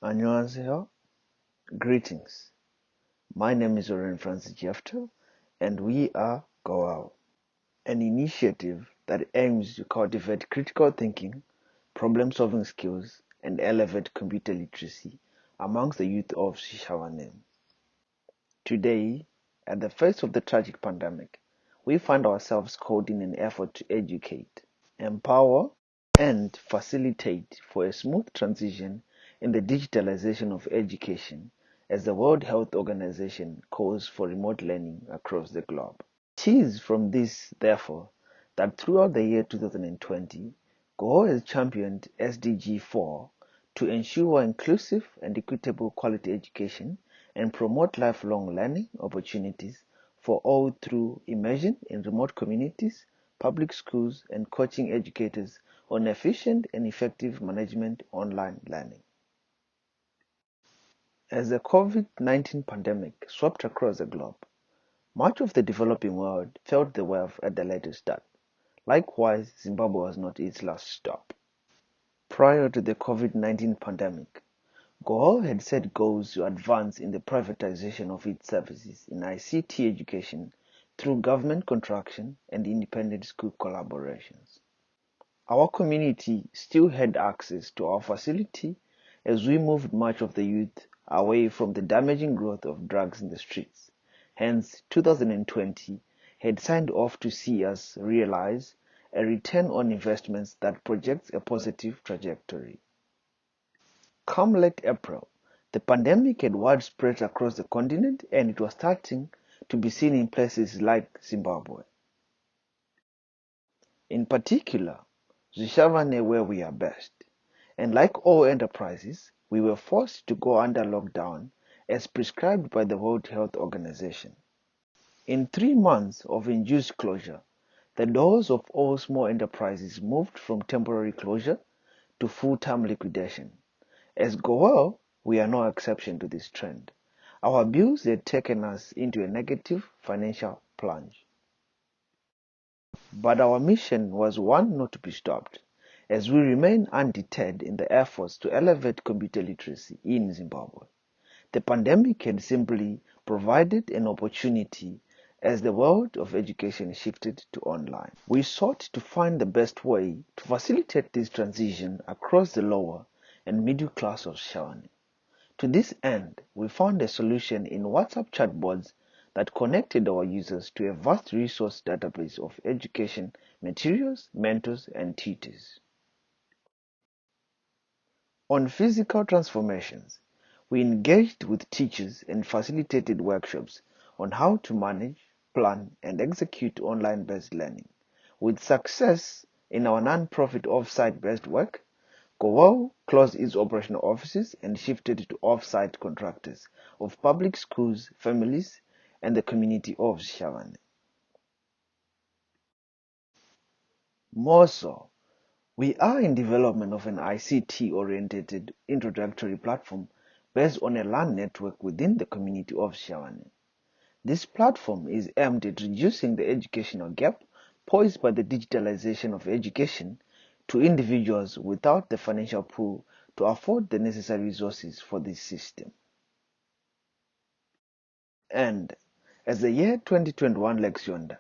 Annyeonghaseyo, greetings. My name is Oren Francis Jefter, and we are G.O.E.L, an initiative that aims to cultivate critical thinking, problem-solving skills, and elevate computer literacy amongst the youth of Zvishavane. Today, at the face of the tragic pandemic, we find ourselves caught in an effort to educate, empower, and facilitate for a smooth transition in the digitalization of education as the World Health Organization calls for remote learning across the globe. It is from this, therefore, that throughout the year 2020, G.O.E.L has championed SDG 4 to ensure inclusive and equitable quality education and promote lifelong learning opportunities for all through immersion in remote communities, public schools, and coaching educators on efficient and effective management online learning. As the COVID-19 pandemic swept across the globe, much of the developing world felt the wave at the latest start. Likewise, Zimbabwe was not its last stop. Prior to the COVID-19 pandemic, G.O.E.L had set goals to advance in the privatization of its services in ICT education through government contraction and independent school collaborations. Our community still had access to our facility as we moved much of the youth away from the damaging growth of drugs in the streets. Hence, 2020 had signed off to see us realize a return on investments that projects a positive trajectory. Come late April, the pandemic had widespread across the continent and it was starting to be seen in places like Zimbabwe. In particular, Zvishavane where we are based. And like all enterprises, we were forced to go under lockdown as prescribed by the World Health Organization. In 3 months of induced closure, the doors of all small enterprises moved from temporary closure to full-time liquidation. As G.O.E.L, we are no exception to this trend. Our bills had taken us into a negative financial plunge. But our mission was one not to be stopped, as we remain undeterred in the efforts to elevate computer literacy in Zimbabwe. The pandemic had simply provided an opportunity as the world of education shifted to online. We sought to find the best way to facilitate this transition across the lower and middle class of Zvishavane. To this end, we found a solution in WhatsApp chatbots that connected our users to a vast resource database of education materials, mentors, and tutors. On physical transformations, we engaged with teachers and facilitated workshops on how to manage, plan, and execute online-based learning. With success in our non-profit off-site-based work, G.O.E.L closed its operational offices and shifted to off-site contractors of public schools, families, and the community of Zvishavane. More so, we are in development of an ICT-oriented introductory platform based on a LAN network within the community of Zvishavane. This platform is aimed at reducing the educational gap posed by the digitalization of education to individuals without the financial pool to afford the necessary resources for this system. And as the year 2021 lags yonder,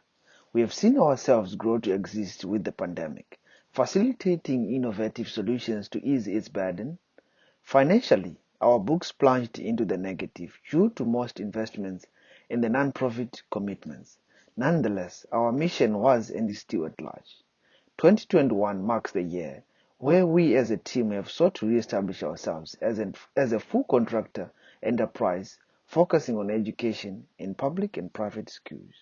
we have seen ourselves grow to exist with the pandemic, facilitating innovative solutions to ease its burden. Financially, our books plunged into the negative due to most investments in the non-profit commitments. Nonetheless, our mission was and is still at large. 2021 marks the year where we as a team have sought to re-establish ourselves as a full contractor enterprise focusing on education in public and private schools.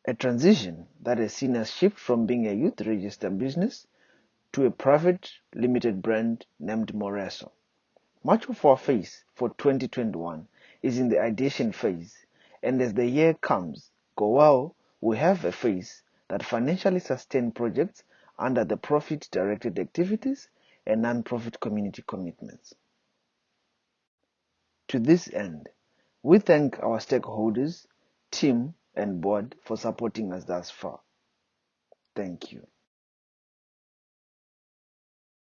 A transition that has seen us shift from being a youth register business to a private limited brand named Moreso. Much of our phase for 2021 is in the ideation phase, and as the year comes, G.O.E.L will have a phase that financially sustain projects under the profit-directed activities and non-profit community commitments. To this end, we thank our stakeholders, team, and board for supporting us thus far. Thank you.